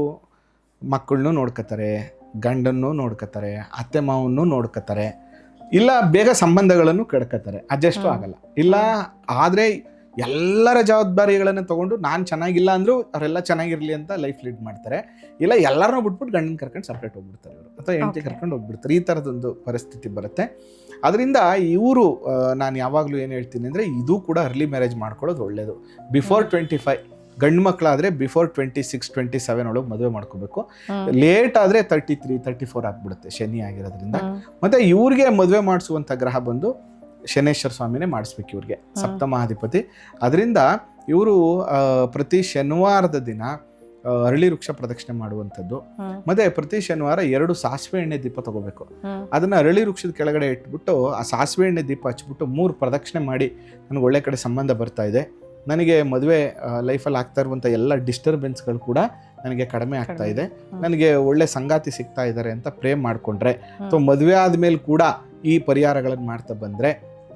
ಮಕ್ಕಳನ್ನೂ ನೋಡ್ಕೋತಾರೆ, ಗಂಡನ್ನು ನೋಡ್ಕೋತಾರೆ, ಅತ್ತೆ ಮಾವನ್ನೂ ನೋಡ್ಕೋತಾರೆ, ಇಲ್ಲ ಬೇಗ ಸಂಬಂಧಗಳನ್ನು ಕೆಡ್ಕೋತಾರೆ, ಅಡ್ಜಸ್ಟು ಆಗಲ್ಲ. ಇಲ್ಲ ಆದರೆ ಎಲ್ಲರ ಜವಾಬ್ದಾರಿಗಳನ್ನು ತೊಗೊಂಡು ನಾನು ಚೆನ್ನಾಗಿಲ್ಲ ಅಂದರೂ ಅವರೆಲ್ಲ ಚೆನ್ನಾಗಿರಲಿ ಅಂತ ಲೈಫ್ ಲೀಡ್ ಮಾಡ್ತಾರೆ. ಇಲ್ಲ ಎಲ್ಲರನ್ನೂ ಬಿಟ್ಬಿಟ್ಟು ಗಂಡನ ಕರ್ಕೊಂಡು ಸಪ್ರೇಟ್ ಹೋಗ್ಬಿಡ್ತಾರೆ ಇವರು, ಅಥವಾ ಹೆಂಡತಿ ಕರ್ಕೊಂಡು ಹೋಗ್ಬಿಡ್ತಾರೆ. ಈ ಥರದೊಂದು ಪರಿಸ್ಥಿತಿ ಬರುತ್ತೆ. ಅದರಿಂದ ಇವರು ನಾನು ಯಾವಾಗಲೂ ಏನು ಹೇಳ್ತೀನಿ ಅಂದರೆ, ಇದು ಕೂಡ ಅರ್ಲಿ ಮ್ಯಾರೇಜ್ ಮಾಡ್ಕೊಳ್ಳೋದು ಒಳ್ಳೆಯದು. ಬಿಫೋರ್ 25 ಗಂಡು ಮಕ್ಕಳಾದರೆ ಬಿಫೋರ್ 26, 27 ಒಳಗೆ ಮದುವೆ ಮಾಡ್ಕೋಬೇಕು. ಲೇಟ್ ಆದರೆ 33, 34 ಆಗ್ಬಿಡುತ್ತೆ ಶನಿ ಆಗಿರೋದ್ರಿಂದ. ಮತ್ತು ಇವ್ರಿಗೆ ಮದುವೆ ಮಾಡಿಸುವಂಥ ಗ್ರಹ ಬಂದು ಶನೇಶ್ವರ ಸ್ವಾಮಿನೇ ಮಾಡಿಸ್ಬೇಕು ಇವ್ರಿಗೆ, ಸಪ್ತಮಾಧಿಪತಿ. ಅದರಿಂದ ಇವರು ಪ್ರತಿ ಶನಿವಾರದ ದಿನ ಅರಳಿ ವೃಕ್ಷ ಪ್ರದಕ್ಷಿಣೆ ಮಾಡುವಂಥದ್ದು, ಮತ್ತೆ ಪ್ರತಿ ಶನಿವಾರ 2 ಸಾಸಿವೆ ಎಣ್ಣೆ ದೀಪ ತಗೋಬೇಕು. ಅದನ್ನ ಅರಳಿ ವೃಕ್ಷದ ಕೆಳಗಡೆ ಇಟ್ಬಿಟ್ಟು ಆ ಸಾಸಿವೆ ಎಣ್ಣೆ ದೀಪ ಹಚ್ಬಿಟ್ಟು 3 ಪ್ರದಕ್ಷಿಣೆ ಮಾಡಿ, ನನಗೆ ಒಳ್ಳೆ ಕಡೆ ಸಂಬಂಧ ಬರ್ತಾ ಇದೆ, ನನಗೆ ಮದುವೆ ಲೈಫಲ್ಲಿ ಆಗ್ತಾ ಇರುವಂಥ ಎಲ್ಲ ಡಿಸ್ಟರ್ಬೆನ್ಸ್ಗಳು ಕೂಡ ನನಗೆ ಕಡಿಮೆ ಆಗ್ತಾ ಇದೆ, ನನಗೆ ಒಳ್ಳೆ ಸಂಗಾತಿ ಸಿಗ್ತಾ ಇದ್ದಾರೆ ಅಂತ ಪ್ರೇ ಮಾಡಿಕೊಂಡ್ರೆ ಅಥವಾ ಮದುವೆ ಆದಮೇಲೆ ಕೂಡ ಈ ಪರಿಹಾರಗಳನ್ನು ಮಾಡ್ತಾ ಬಂದರೆ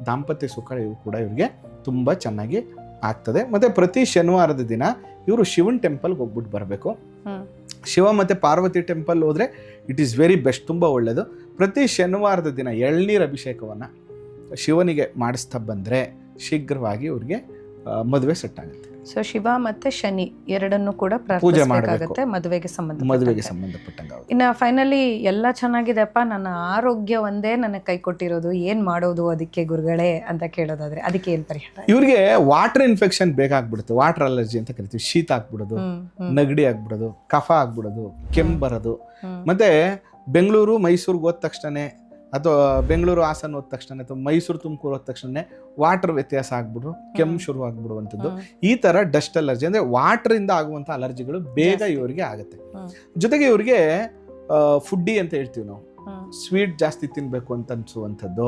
ದಾಂಪತ್ಯ ಸುಖ ಇವು ಕೂಡ ಇವ್ರಿಗೆ ತುಂಬ ಚೆನ್ನಾಗಿ ಆಗ್ತದೆ. ಮತ್ತು ಪ್ರತಿ ಶನಿವಾರದ ದಿನ ಇವರು ಶಿವನ್ ಟೆಂಪಲ್ಗೆ ಹೋಗ್ಬಿಟ್ಟು ಬರಬೇಕು. ಶಿವ ಮತ್ತು ಪಾರ್ವತಿ ಟೆಂಪಲ್ ಹೋದರೆ ಇಟ್ ಈಸ್ ವೆರಿ ಬೆಸ್ಟ್, ತುಂಬ ಒಳ್ಳೆಯದು. ಪ್ರತಿ ಶನಿವಾರದ ದಿನ ಎಳ್ನೀರು ಅಭಿಷೇಕವನ್ನು ಶಿವನಿಗೆ ಮಾಡಿಸ್ತಾ ಬಂದರೆ ಶೀಘ್ರವಾಗಿ ಇವ್ರಿಗೆ ಮದುವೆ ಸೆಟ್ ಆಗುತ್ತೆ. ಸೊ ಶಿವ ಮತ್ತೆ ಶನಿ ಎರಡನ್ನು ಕೂಡ ಪ್ರಾರ್ಥಿಸಬೇಕಾಗುತ್ತೆ ಮದುವೆಗೆ ಸಂಬಂಧಪಟ್ಟಂಗೆ. ಇನ್ನು ಫೈನಲಿ ಎಲ್ಲ ಚೆನ್ನಾಗಿದೆಪ್ಪ, ನನ್ನ ಆರೋಗ್ಯ ಒಂದೇ ನನಗೆ ಕೈ ಕೊಟ್ಟಿರೋದು, ಏನ್ ಮಾಡೋದು ಅದಕ್ಕೆ ಗುರುಗಳೇ ಅಂತ ಕೇಳೋದಾದ್ರೆ ಅದಕ್ಕೆ ಏನ್ ಪರಿಹಾರ? ಇವ್ರಿಗೆ ವಾಟರ್ ಇನ್ಫೆಕ್ಷನ್ ಬೇಗ ಆಗ್ಬಿಡುತ್ತೆ, ವಾಟರ್ ಅಲರ್ಜಿ ಅಂತ ಕರಿತೀವಿ. ಶೀತ ಆಗ್ಬಿಡೋದು, ನೆಗಡಿ ಆಗ್ಬಿಡೋದು, ಕಫ ಆಗ್ಬಿಡೋದು, ಕೆಮ್ಮು ಬರೋದು. ಮತ್ತೆ ಬೆಂಗಳೂರು ಮೈಸೂರಿಗೆ ಹೋದ ತಕ್ಷಣ ಅಥವಾ ಬೆಂಗಳೂರು ಹಾಸನ ಹೋದ ತಕ್ಷಣ ಅಥವಾ ಮೈಸೂರು ತುಮಕೂರು ಹೋದ ತಕ್ಷಣ ವಾಟರ್ ವ್ಯತ್ಯಾಸ ಆಗ್ಬಿಡು, ಕೆಮ್ಮು ಶುರು ಆಗ್ಬಿಡುವಂಥದ್ದು. ಈ ಥರ ಡಸ್ಟ್ ಅಲರ್ಜಿ ಅಂದರೆ ವಾಟರಿಂದ ಆಗುವಂಥ ಅಲರ್ಜಿಗಳು ಬೇಗ ಇವರಿಗೆ ಆಗುತ್ತೆ. ಜೊತೆಗೆ ಇವರಿಗೆ ಫುಡ್ಡಿ ಅಂತ ಹೇಳ್ತೀವಿ ನಾವು, ಸ್ವೀಟ್ ಜಾಸ್ತಿ ತಿನ್ಬೇಕು ಅಂತ ಅನ್ಸುವಂಥದ್ದು.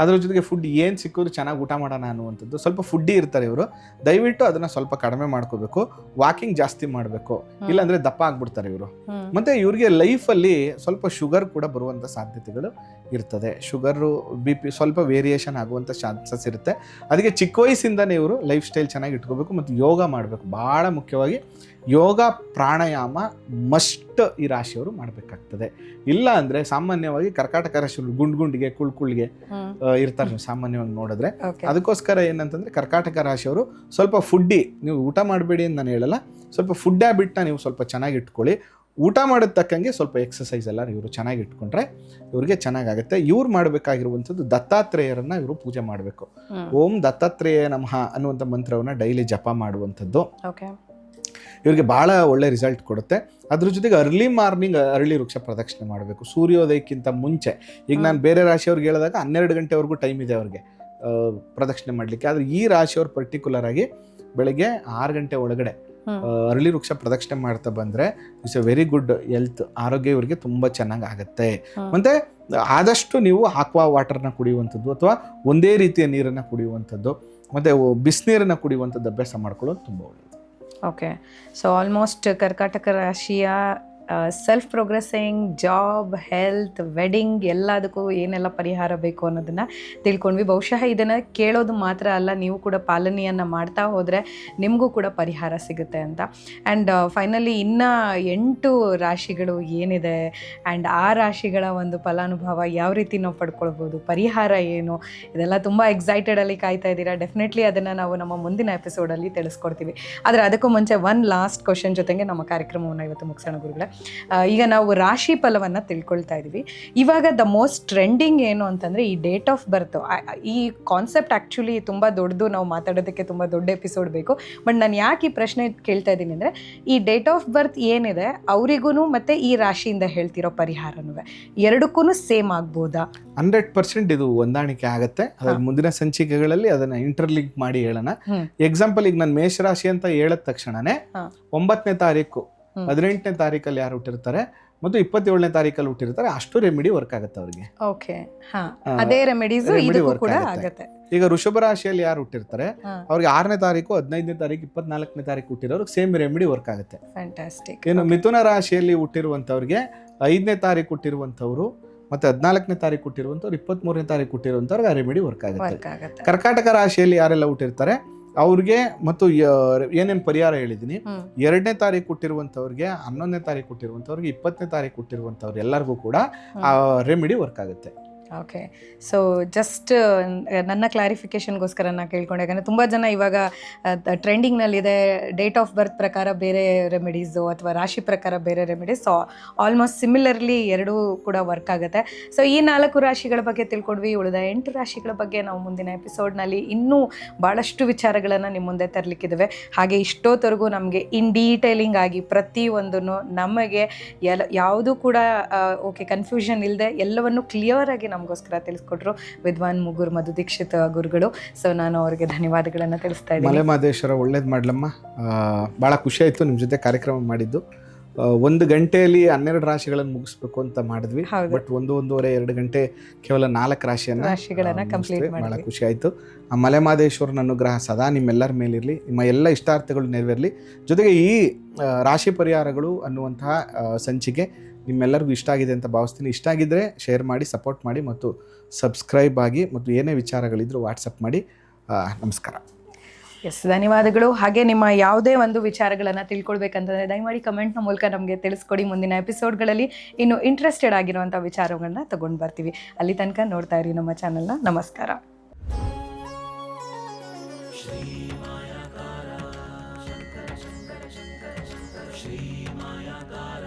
ಅದ್ರ ಜೊತೆಗೆ ಫುಡ್ ಏನ್ ಸಿಕ್ಕಿದ್ರು ಚೆನ್ನಾಗಿ ಊಟ ಮಾಡೋಣ ಅನ್ನುವಂಥದ್ದು. ಸ್ವಲ್ಪ ಫುಡ್ಡಿ ಇರ್ತಾರೆ ಇವರು, ದಯವಿಟ್ಟು ಅದನ್ನ ಸ್ವಲ್ಪ ಕಡಿಮೆ ಮಾಡ್ಕೋಬೇಕು. ವಾಕಿಂಗ್ ಜಾಸ್ತಿ ಮಾಡಬೇಕು, ಇಲ್ಲಾಂದ್ರೆ ದಪ್ಪ ಆಗ್ಬಿಡ್ತಾರೆ ಇವರು. ಮತ್ತೆ ಇವ್ರಿಗೆ ಲೈಫಲ್ಲಿ ಸ್ವಲ್ಪ ಶುಗರ್ ಕೂಡ ಬರುವಂಥ ಸಾಧ್ಯತೆಗಳು ಇರ್ತದೆ. ಶುಗರು BP ಸ್ವಲ್ಪ ವೇರಿಯೇಷನ್ ಆಗುವಂಥ ಚಾನ್ಸಸ್ ಇರುತ್ತೆ. ಅದಕ್ಕೆ ಚಿಕ್ಕ ವಯಸ್ಸಿಂದನೇ ಇವರು ಲೈಫ್ ಸ್ಟೈಲ್ ಚೆನ್ನಾಗಿ ಇಟ್ಕೋಬೇಕು ಮತ್ತು ಯೋಗ ಮಾಡಬೇಕು. ಭಾಳ ಮುಖ್ಯವಾಗಿ ಯೋಗ ಪ್ರಾಣಾಯಾಮ ಮಸ್ಟ್ ಈ ರಾಶಿಯವರು ಮಾಡಬೇಕಾಗ್ತದೆ. ಇಲ್ಲ ಅಂದರೆ ಸಾಮಾನ್ಯವಾಗಿ ಕರ್ಕಾಟಕ ರಾಶಿಯವರು ಗುಂಡಿಗೆ ಕುಳ್ಳಿಗೆ ಇರ್ತಾರೆ ಸಾಮಾನ್ಯವಾಗಿ ನೋಡಿದ್ರೆ. ಅದಕ್ಕೋಸ್ಕರ ಏನಂತಂದರೆ ಕರ್ಕಾಟಕ ರಾಶಿಯವರು ಸ್ವಲ್ಪ ಫುಡ್ಡಿ, ನೀವು ಊಟ ಮಾಡಬೇಡಿ ಅಂತ ನಾನು ಹೇಳಲ್ಲ, ಸ್ವಲ್ಪ ಫುಡ್ ಹ್ಯಾಬಿಟ್ನ ನೀವು ಸ್ವಲ್ಪ ಚೆನ್ನಾಗಿ ಇಟ್ಕೊಳ್ಳಿ. ಊಟ ಮಾಡೋದು ತಕ್ಕಂಗೆ ಸ್ವಲ್ಪ ಎಕ್ಸಸೈಸ್ ಎಲ್ಲ ಇವರು ಚೆನ್ನಾಗಿ ಇಟ್ಕೊಂಡ್ರೆ ಇವ್ರಿಗೆ ಚೆನ್ನಾಗಾಗುತ್ತೆ. ಇವ್ರು ಮಾಡಬೇಕಾಗಿರುವಂಥದ್ದು ದತ್ತಾತ್ರೇಯರನ್ನ ಇವರು ಪೂಜೆ ಮಾಡಬೇಕು. ಓಂ ದತ್ತಾತ್ರೇಯ ನಮಃ ಅನ್ನುವಂಥ ಮಂತ್ರವನ್ನು ಡೈಲಿ ಜಪ ಮಾಡುವಂಥದ್ದು ಇವ್ರಿಗೆ ಭಾಳ ಒಳ್ಳೆ ರಿಸಲ್ಟ್ ಕೊಡುತ್ತೆ. ಅದ್ರ ಜೊತೆಗೆ ಅರ್ಲಿ ಮಾರ್ನಿಂಗ್ ಅರಳಿ ವೃಕ್ಷ ಪ್ರದಕ್ಷಿಣೆ ಮಾಡಬೇಕು ಸೂರ್ಯೋದಯಕ್ಕಿಂತ ಮುಂಚೆ. ಈಗ ನಾನು ಬೇರೆ ರಾಶಿಯವ್ರಿಗೆ ಹೇಳಿದಾಗ 12 ಗಂಟೆವರೆಗೂ ಟೈಮ್ ಇದೆ ಅವ್ರಿಗೆ ಪ್ರದಕ್ಷಿಣೆ ಮಾಡಲಿಕ್ಕೆ. ಆದರೆ ಈ ರಾಶಿಯವ್ರು ಪರ್ಟಿಕ್ಯುಲರ್ ಆಗಿ ಬೆಳಗ್ಗೆ 6 ಗಂಟೆ ಒಳಗಡೆ ಅರಳಿ ವೃಕ್ಷ ಪ್ರದಕ್ಷಿಣೆ ಮಾಡ್ತಾ ಬಂದರೆ it's A very good health, ಆರೋಗ್ಯ ಇವರಿಗೆ ತುಂಬ ಚೆನ್ನಾಗಿ ಆಗುತ್ತೆ. ಮತ್ತು ಆದಷ್ಟು ನೀವು ಆಕ್ವಾ ವಾಟರ್ನ ಕುಡಿಯುವಂಥದ್ದು ಅಥವಾ ಒಂದೇ ರೀತಿಯ ನೀರನ್ನು ಕುಡಿಯುವಂಥದ್ದು ಮತ್ತು ಬಿಸಿನೀರನ್ನು ಕುಡಿಯುವಂಥದ್ದು ಅಭ್ಯಾಸ ಮಾಡ್ಕೊಳ್ಳೋದು ತುಂಬ ಒಳ್ಳೆಯದು. ಓಕೆ, ಸೊ ಆಲ್ಮೋಸ್ಟ್ ಕರ್ಕಾಟಕ ರಾಶಿಯ self progressing, job, health, wedding ಎಲ್ಲದಕ್ಕೂ ಏನೆಲ್ಲ ಪರಿಹಾರ ಬೇಕು ಅನ್ನೋದನ್ನು ತಿಳ್ಕೊಂಡ್ವಿ. ಬಹುಶಃ ಇದನ್ನು ಕೇಳೋದು ಮಾತ್ರ ಅಲ್ಲ, ನೀವು ಕೂಡ ಪಾಲನೆಯನ್ನು ಮಾಡ್ತಾ ಹೋದರೆ ನಿಮಗೂ ಕೂಡ ಪರಿಹಾರ ಸಿಗುತ್ತೆ ಅಂತ. ಆ್ಯಂಡ್ ಫೈನಲಿ ಇನ್ನು 8 ರಾಶಿಗಳು ಏನಿದೆ ಆ್ಯಂಡ್ ಆ ರಾಶಿಗಳ ಒಂದು ಫಲಾನುಭವ ಯಾವ ರೀತಿ ನಾವು ಪಡ್ಕೊಳ್ಬೋದು, ಪರಿಹಾರ ಏನು, ಇದೆಲ್ಲ ತುಂಬ ಎಕ್ಸೈಟೆಡಲ್ಲಿ ಕಾಯ್ತಾ ಇದ್ದೀರಾ. ಡೆಫಿನೆಟ್ಲಿ ಅದನ್ನು ನಾವು ನಮ್ಮ ಮುಂದಿನ ಎಪಿಸೋಡಲ್ಲಿ ತಿಳಿಸ್ಕೊಡ್ತೀವಿ. ಆದರೆ ಅದಕ್ಕೂ ಮುಂಚೆ ಲಾಸ್ಟ್ ಕ್ವಶನ್ ಜೊತೆಗೆ ನಮ್ಮ ಕಾರ್ಯಕ್ರಮವನ್ನು ಇವತ್ತು ಮುಗಿಸೋಣ ಗುರುಗಳೇ. ಈಗ ನಾವು ರಾಶಿ ಫಲವನ್ನು ತಿಳ್ಕೊಳ್ತಾ ಇದ್ದೀವಿ. ಇವಾಗ ದ ಮೋಸ್ಟ್ ಟ್ರೆಂಡಿಂಗ್ ಏನು ಅಂತಂದರೆ ಈ ಡೇಟ್ ಆಫ್ ಬರ್ತ್. ಈ ಕಾನ್ಸೆಪ್ಟ್ ಆ್ಯಕ್ಚುಲಿ ತುಂಬ ದೊಡ್ಡದು, ನಾವು ಮಾತಾಡೋದಕ್ಕೆ ತುಂಬ ದೊಡ್ಡ ಎಪಿಸೋಡ್ ಬೇಕು. ಬಟ್ ನಾನು ಯಾಕೆ ಈ ಪ್ರಶ್ನೆ ಕೇಳ್ತಾ ಇದ್ದೀನಿ ಅಂದರೆ, ಈ ಡೇಟ್ ಆಫ್ ಬರ್ತ್ ಏನಿದೆ ಅವರಿಗೂ ಮತ್ತು ಈ ರಾಶಿಯಿಂದ ಹೇಳ್ತಿರೋ ಪರಿಹಾರನೂ ಎರಡಕ್ಕೂ ಸೇಮ್ ಆಗ್ಬೋದಾ? 100% ಇದು ಹೊಂದಾಣಿಕೆ ಆಗುತ್ತೆ. ಅದ್ರ ಮುಂದಿನ ಸಂಚಿಕೆಗಳಲ್ಲಿ ಅದನ್ನ ಇಂಟರ್ಲಿಂಕ್ ಮಾಡಿ ಹೇಳೋಣ. ಎಕ್ಸಾಂಪಲ್, ಈಗ ನಾನು ಮೇಷರಾಶಿ ಅಂತ ಹೇಳಿದ ತಕ್ಷಣನೇ 9ನೇ ತಾರೀಕು 18ನೇ ತಾರೀಕಲ್ಲಿ ಯಾರು ಹುಟ್ಟಿರ್ತಾರೆ ಮತ್ತು 27ನೇ ತಾರೀಕಲ್ಲಿ ಹುಟ್ಟಿರ್ತಾರೆ ಅಷ್ಟು ರೆಮಿಡಿ ವರ್ಕ್ ಆಗುತ್ತೆ ಅವ್ರಿಗೆ. ಓಕೆ, ಅದೇ ರೆಮಿಡೀಸ್ ಕೂಡ ಆಗುತ್ತೆ. ಈಗ ವೃಷಭ ರಾಶಿಯಲ್ಲಿ ಯಾರು ಹುಟ್ಟಿರ್ತಾರೆ ಅವ್ರಿಗೆ 6ನೇ ತಾರೀಕು 15ನೇ ತಾರೀಕು 24ನೇ ತಾರೀಕು ಹುಟ್ಟಿರೋರಿಗೆ ಸೇಮ್ ರೆಮಿಡಿ ವರ್ಕ್ ಆಗುತ್ತೆ. ಫ್ಯಾಂಟಾಸ್ಟಿಕ್. ಇನ್ನು ಮಿಥುನ ರಾಶಿಯಲ್ಲಿ ಹುಟ್ಟಿರುವಂತವ್ರಿಗೆ 5ನೇ ತಾರೀಕು ಹುಟ್ಟಿರುವಂತವ್ರು ಮತ್ತೆ 14ನೇ ತಾರೀಕು ಹುಟ್ಟಿರುವಂತವ್ರು 23ನೇ ತಾರೀಕು ಹುಟ್ಟಿರುವಂತವ್ರಿಗೆ ಆ ರೆಮಿಡಿ ವರ್ಕ್ ಆಗುತ್ತೆ. ಕರ್ಕಾಟಕ ರಾಶಿಯಲ್ಲಿ ಯಾರೆಲ್ಲ ಹುಟ್ಟಿರ್ತಾರೆ ಅವ್ರಿಗೆ ಮತ್ತು ಏನೇನು ಪರಿಹಾರ ಹೇಳಿದ್ದೀನಿ, 2ನೇ ತಾರೀಕು ಹುಟ್ಟಿರುವಂಥವ್ರಿಗೆ, 11ನೇ ತಾರೀಕು ಹುಟ್ಟಿರುವಂಥವ್ರಿಗೆ, 20ನೇ ತಾರೀಕು ಹುಟ್ಟಿರುವಂಥವ್ರು ಎಲ್ಲರಿಗೂ ಕೂಡ ಆ ರೆಮಿಡಿ ವರ್ಕ್ ಆಗುತ್ತೆ. ಓಕೆ, ಸೊ ಜಸ್ಟ್ ನನ್ನ ಕ್ಲಾರಿಫಿಕೇಷನ್ಗೋಸ್ಕರ ನಾನು ಕೇಳ್ಕೊಂಡೆ. ಯಾಕಂದರೆ ತುಂಬ ಜನ ಇವಾಗ ಟ್ರೆಂಡಿಂಗ್ನಲ್ಲಿದೆ ಡೇಟ್ ಆಫ್ ಬರ್ತ್ ಪ್ರಕಾರ ಬೇರೆ ರೆಮಿಡೀಸು ಅಥವಾ ರಾಶಿ ಪ್ರಕಾರ ಬೇರೆ ರೆಮಿಡೀಸ್. ಸೊ ಆಲ್ಮೋಸ್ಟ್ ಸಿಮಿಲರ್ಲಿ ಎರಡೂ ಕೂಡ ವರ್ಕ್ ಆಗುತ್ತೆ. ಸೊ ಈ 4 ರಾಶಿಗಳ ಬಗ್ಗೆ ತಿಳ್ಕೊಂಡ್ವಿ. ಉಳಿದ 8 ರಾಶಿಗಳ ಬಗ್ಗೆ ನಾವು ಮುಂದಿನ ಎಪಿಸೋಡ್ನಲ್ಲಿ ಇನ್ನೂ ಭಾಳಷ್ಟು ವಿಚಾರಗಳನ್ನು ನಿಮ್ಮ ಮುಂದೆ ತರಲಿಕ್ಕಿದ್ದಾವೆ. ಹಾಗೆ ಇಷ್ಟೊತ್ತವರೆಗೂ ನಮಗೆ ಇನ್ ಡೀಟೇಲಿಂಗ್ ಆಗಿ ಪ್ರತಿಯೊಂದನ್ನು ನಮಗೆ ಯಾವುದೂ ಕೂಡ ಓಕೆ ಕನ್ಫ್ಯೂಷನ್ ಇಲ್ಲದೆ ಎಲ್ಲವನ್ನು ಕ್ಲಿಯರ್ ಆಗಿ ನಮಗೋಸ್ಕರ ತಿಳಿಸ್ಕೊಟ್ರು ವಿದ್ವಾನ್ ಮುಗುರ್ ಮಧು ದೀಕ್ಷಿತ್ ಗುರುಗಳು. ಸೊ ನಾನು ಅವರಿಗೆ ಧನ್ಯವಾದಗಳನ್ನು ತಿಳಿಸ್ತಾ ಇದ್ದೀನಿ. ಮಲೆ ಮಹದೇಶ್ವರ ಒಳ್ಳೇದು ಮಾಡ್ಲಮ್ಮ. ಭಾಳ ಖುಷಿ ಆಯಿತು ನಿಮ್ಮ ಜೊತೆ ಕಾರ್ಯಕ್ರಮ ಮಾಡಿದ್ದು. 1 ಗಂಟೆಯಲ್ಲಿ 12 ರಾಶಿಗಳನ್ನು ಮುಗಿಸ್ಬೇಕು ಅಂತ ಮಾಡಿದ್ವಿ. ಬಟ್ 1-1.5-2 ಗಂಟೆ ಕೇವಲ 4 ರಾಶಿಗಳನ್ನು ಕಂಪ್ಲೀಟ್ ಮಾಡಿ ಭಾಳ ಖುಷಿ ಆಯಿತು. ಆ ಮಲೆ ಮಹದೇಶ್ವರನ ಅನುಗ್ರಹ ಸದಾ ನಿಮ್ಮೆಲ್ಲರ ಮೇಲಿರಲಿ, ನಿಮ್ಮ ಎಲ್ಲ ಇಷ್ಟಾರ್ಥಗಳು ನೆರವೇರಲಿ. ಜೊತೆಗೆ ಈ ರಾಶಿ ಪರಿಹಾರಗಳು ಅನ್ನುವಂತಹ ಸಂಚಿಕೆ ನಿಮ್ಮೆಲ್ಲರಿಗೂ ಇಷ್ಟ ಆಗಿದೆ ಅಂತ ಭಾವಿಸ್ತೀನಿ. ಇಷ್ಟ ಆಗಿದ್ದರೆ ಶೇರ್ ಮಾಡಿ, ಸಪೋರ್ಟ್ ಮಾಡಿ ಮತ್ತು ಸಬ್ಸ್ಕ್ರೈಬ್ ಆಗಿ ಮತ್ತು ಏನೇ ವಿಚಾರಗಳಿದ್ರೂ ವಾಟ್ಸಪ್ ಮಾಡಿ. ನಮಸ್ಕಾರ. ಎಸ್, ಧನ್ಯವಾದಗಳು. ಹಾಗೆ ನಿಮ್ಮ ಯಾವುದೇ ಒಂದು ವಿಚಾರಗಳನ್ನು ತಿಳ್ಕೊಳ್ಬೇಕಂತಂದರೆ ದಯಮಾಡಿ ಕಮೆಂಟ್ನ ಮೂಲಕ ನಮಗೆ ತಿಳಿಸ್ಕೊಡಿ. ಮುಂದಿನ ಎಪಿಸೋಡ್ಗಳಲ್ಲಿ ಇನ್ನು ಇಂಟ್ರೆಸ್ಟೆಡ್ ಆಗಿರುವಂಥ ವಿಚಾರಗಳನ್ನ ತಗೊಂಡು ಬರ್ತೀವಿ. ಅಲ್ಲಿ ತನಕ ನೋಡ್ತಾ ಇರಿ ನಮ್ಮ ಚಾನಲ್ನ. ನಮಸ್ಕಾರ. ಶ್ರೀ ಮಾಯಾಕಾರ